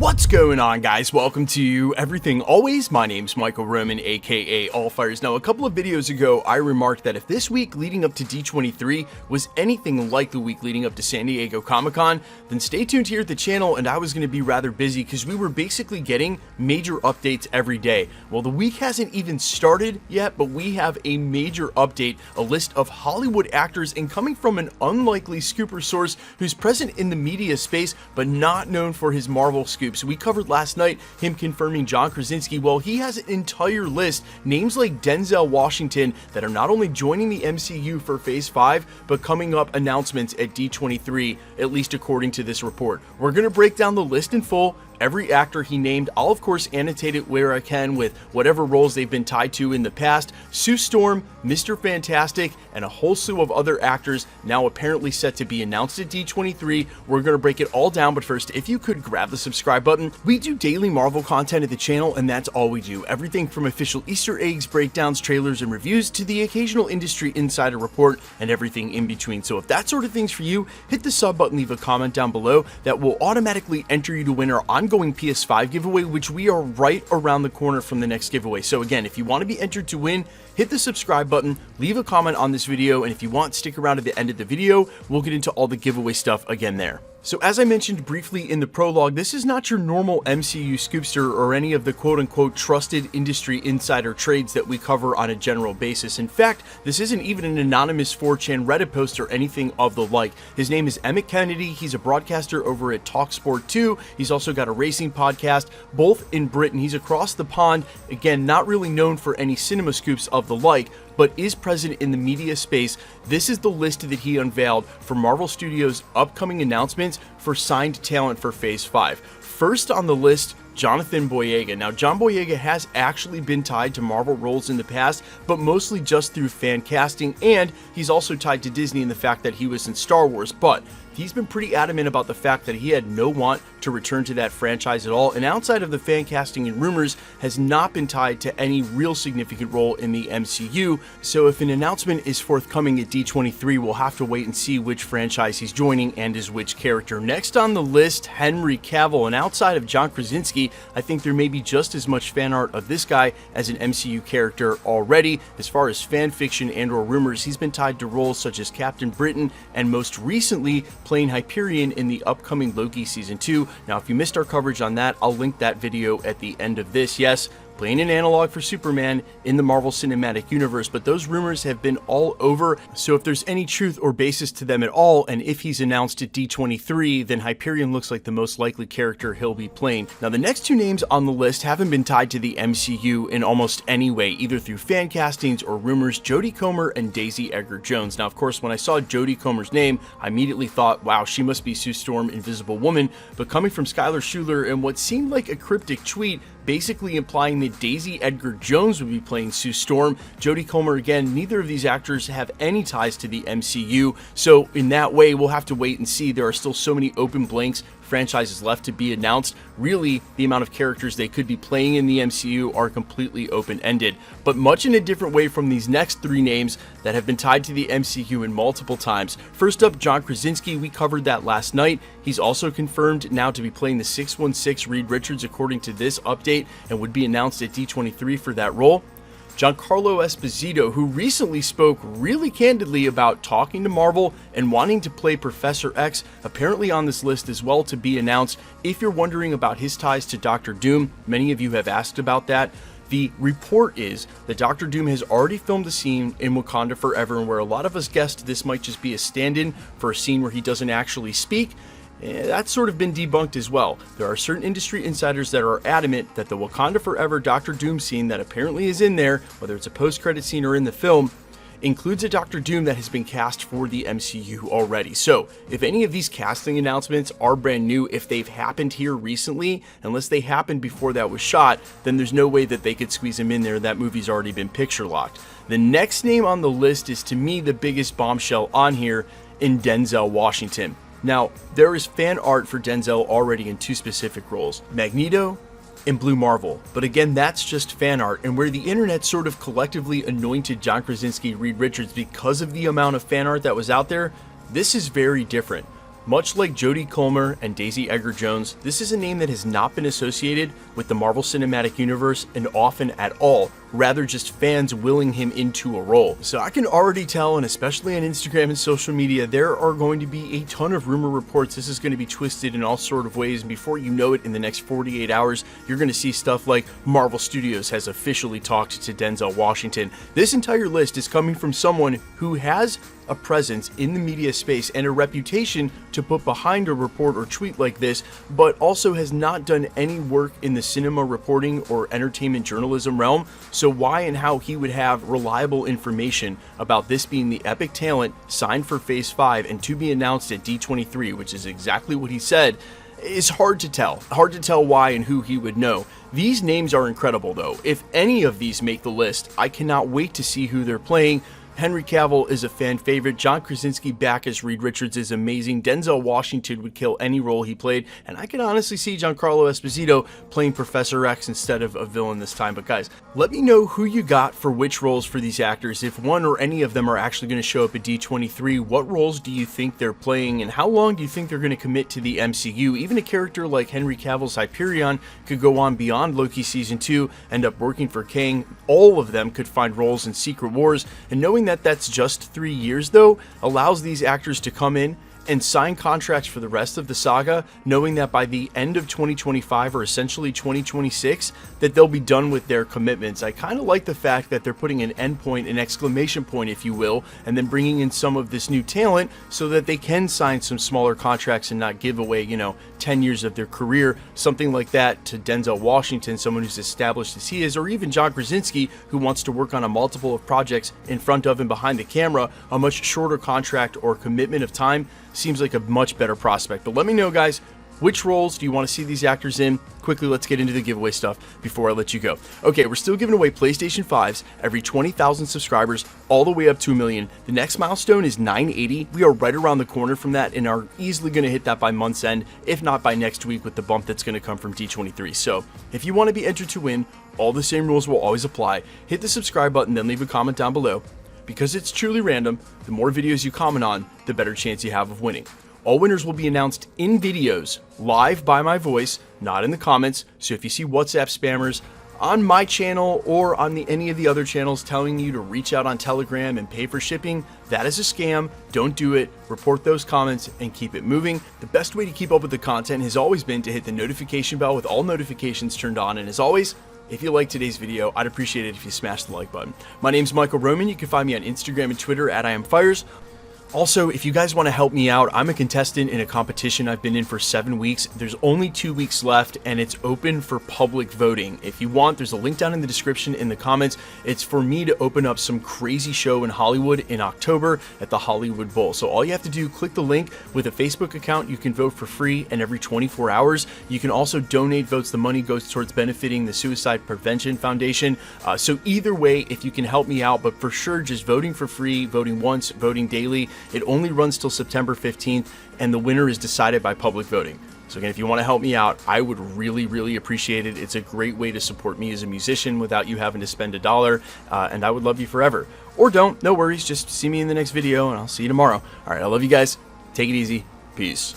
What's going on, guys? Welcome to Everything Always. My name's Michael Roman, aka Allfires. Now, a couple of videos ago, I remarked that if this week leading up to D23 was anything like the week leading up to San Diego Comic-Con, then stay tuned here at the channel, and I was going to be rather busy because we were basically getting major updates every day. Well, the week hasn't even started yet, but we have a major update, a list of Hollywood actors, and coming from an unlikely scooper source who's present in the media space, but not known for his Marvel scoop. So we covered last night him confirming John Krasinski. Well, he has an entire list, names like Denzel Washington, that are not only joining the MCU for Phase 5, but coming up announcements at D23, at least according to this report. We're going to break down the list in full. Every actor he named, I'll of course annotate it where I can with whatever roles they've been tied to in the past. Sue Storm, Mr. Fantastic, and a whole slew of other actors now apparently set to be announced at D23. We're going to break it all down, but first, if you could grab the subscribe button. We do daily Marvel content at the channel, and that's all we do. Everything from official Easter eggs, breakdowns, trailers, and reviews to the occasional industry insider report and everything in between. So if that sort of thing's for you, hit the sub button, leave a comment down below. That will automatically enter you to win our ongoing PS5 giveaway, which we are right around the corner from the next giveaway. So again, if you want to be entered to win, hit the subscribe button, leave a comment on this video, and if you want, stick around at the end of the video. We'll get into all the giveaway stuff again there. So as I mentioned briefly in the prologue, this is not your normal MCU scoopster or any of the quote-unquote trusted industry insider trades that we cover on a general basis. In fact, this isn't even an anonymous 4chan Reddit post or anything of the like. His name is Emmett Kennedy. He's a broadcaster over at TalkSport 2. He's also got a racing podcast, both in Britain. He's across the pond, again, not really known for any cinema scoops of the like, but is present in the media space. This is the list that he unveiled for Marvel Studios' upcoming announcements for signed talent for Phase 5. First on the list, Jonathan Boyega. Now, John Boyega has actually been tied to Marvel roles in the past, but mostly just through fan casting, and he's also tied to Disney in the fact that he was in Star Wars, but he's been pretty adamant about the fact that he had no want to return to that franchise at all, and outside of the fan casting and rumors, has not been tied to any real significant role in the MCU. So if an announcement is forthcoming at D23, we'll have to wait and see which franchise he's joining and as which character. Next on the list, Henry Cavill, and outside of John Krasinski, I think there may be just as much fan art of this guy as an MCU character already. As far as fan fiction and or rumors, he's been tied to roles such as Captain Britain and most recently playing Hyperion in the upcoming Loki Season 2. Now, if you missed our coverage on that, I'll link that video at the end of this. Yes, playing an analog for Superman in the Marvel Cinematic Universe, but those rumors have been all over, so if there's any truth or basis to them at all, and if he's announced at D23, then Hyperion looks like the most likely character he'll be playing. Now, the next two names on the list haven't been tied to the MCU in almost any way, either through fan castings or rumors: Jody Comer and Daisy Edgar Jones. Now, of course, when I saw Jody Comer's name, I immediately thought, wow, she must be Sue Storm, Invisible Woman, but coming from Skylar Schuler and what seemed like a cryptic tweet, basically implying that Daisy Edgar Jones would be playing Sue Storm. Jody Comer, again, neither of these actors have any ties to the MCU, so in that way, we'll have to wait and see. There are still so many open blanks, franchises left to be announced. Really, the amount of characters they could be playing in the MCU are completely open-ended, but much in a different way from these next three names that have been tied to the MCU in multiple times. First up, John Krasinski. We covered that last night. He's also confirmed now to be playing the 616 Reed Richards according to this update, and would be announced at D23 for that role. Giancarlo Esposito, who recently spoke really candidly about talking to Marvel and wanting to play Professor X, apparently on this list as well to be announced. If you're wondering about his ties to Doctor Doom, many of you have asked about that. The report is that Doctor Doom has already filmed a scene in Wakanda Forever, and where a lot of us guessed this might just be a stand-in for a scene where he doesn't actually speak. That's sort of been debunked as well. There are certain industry insiders that are adamant that the Wakanda Forever Doctor Doom scene that apparently is in there, whether it's a post-credit scene or in the film, includes a Doctor Doom that has been cast for the MCU already. So if any of these casting announcements are brand new, if they've happened here recently, unless they happened before that was shot, then there's no way that they could squeeze him in there. That movie's already been picture locked. The next name on the list is, to me, the biggest bombshell on here, in Denzel Washington. Now, there is fan art for Denzel already in two specific roles, Magneto and Blue Marvel, but again, that's just fan art, and where the internet sort of collectively anointed John Krasinski Reed Richards because of the amount of fan art that was out there, this is very different. Much like Jody and Daisy Edgar Jones, this is a name that has not been associated with the Marvel Cinematic Universe and often at all, rather just fans willing him into a role. So I can already tell, and especially on Instagram and social media, there are going to be a ton of rumor reports. This is going to be twisted in all sort of ways, and before you know it, in the next 48 hours, you're going to see stuff like Marvel Studios has officially talked to Denzel Washington. This entire list is coming from someone who has a presence in the media space and a reputation to put behind a report or tweet like this, but also has not done any work in the cinema reporting or entertainment journalism realm. So why and how he would have reliable information about this being the epic talent signed for Phase 5 and to be announced at D23, which is exactly what he said, is hard to tell. Hard to tell why and who he would know. These names are incredible though. If any of these make the list, I cannot wait to see who they're playing. Henry Cavill is a fan favorite. John Krasinski back as Reed Richards is amazing. Denzel Washington would kill any role he played, and I can honestly see Giancarlo Esposito playing Professor X instead of a villain this time. But guys, let me know who you got for which roles for these actors. If one or any of them are actually going to show up at D23, what roles do you think they're playing, and how long do you think they're going to commit to the MCU? Even a character like Henry Cavill's Hyperion could go on beyond Loki Season 2, end up working for Kang. All of them could find roles in Secret Wars, and knowing that that's just 3 years though allows these actors to come in and sign contracts for the rest of the saga, knowing that by the end of 2025 or essentially 2026 that they'll be done with their commitments. I kind of like the fact that they're putting an endpoint, an exclamation point if you will, and then bringing in some of this new talent so that they can sign some smaller contracts and not give away, 10 years of their career, something like that, to Denzel Washington, someone who's established as he is, or even John Krasinski, who wants to work on a multiple of projects in front of and behind the camera. A much shorter contract or commitment of time seems like a much better prospect. But let me know, guys, which roles do you want to see these actors in? Quickly, let's get into the giveaway stuff before I let you go. Okay, we're still giving away PlayStation 5s every 20,000 subscribers, all the way up to 1 million. The next milestone is 980. We are right around the corner from that and are easily going to hit that by month's end, if not by next week with the bump that's going to come from D23. So if you want to be entered to win, all the same rules will always apply. Hit the subscribe button, then leave a comment down below. Because it's truly random, the more videos you comment on, the better chance you have of winning. All winners will be announced in videos, live by my voice, not in the comments. So if you see WhatsApp spammers on my channel or on any of the other channels telling you to reach out on Telegram and pay for shipping, that is a scam. Don't do it. Report those comments and keep it moving. The best way to keep up with the content has always been to hit the notification bell with all notifications turned on. And as always, if you liked today's video, I'd appreciate it if you smashed the like button. My name's Michael Roman. You can find me on Instagram and Twitter at IamFires. Also, if you guys want to help me out, I'm a contestant in a competition I've been in for 7 weeks. There's only 2 weeks left and it's open for public voting. If you want, there's a link down in the description in the comments. It's for me to open up some crazy show in Hollywood in October at the Hollywood Bowl. So all you have to do, click the link. With a Facebook account, you can vote for free, and every 24 hours, you can also donate votes. The money goes towards benefiting the Suicide Prevention Foundation. So either way, if you can help me out, but for sure, just voting for free, voting once, voting daily. It only runs till September 15th, and the winner is decided by public voting. So again, if you want to help me out, I would really, really appreciate it. It's a great way to support me as a musician without you having to spend a dollar, and I would love you forever. Or don't, no worries, just see me in the next video, and I'll see you tomorrow. All right, I love you guys. Take it easy. Peace.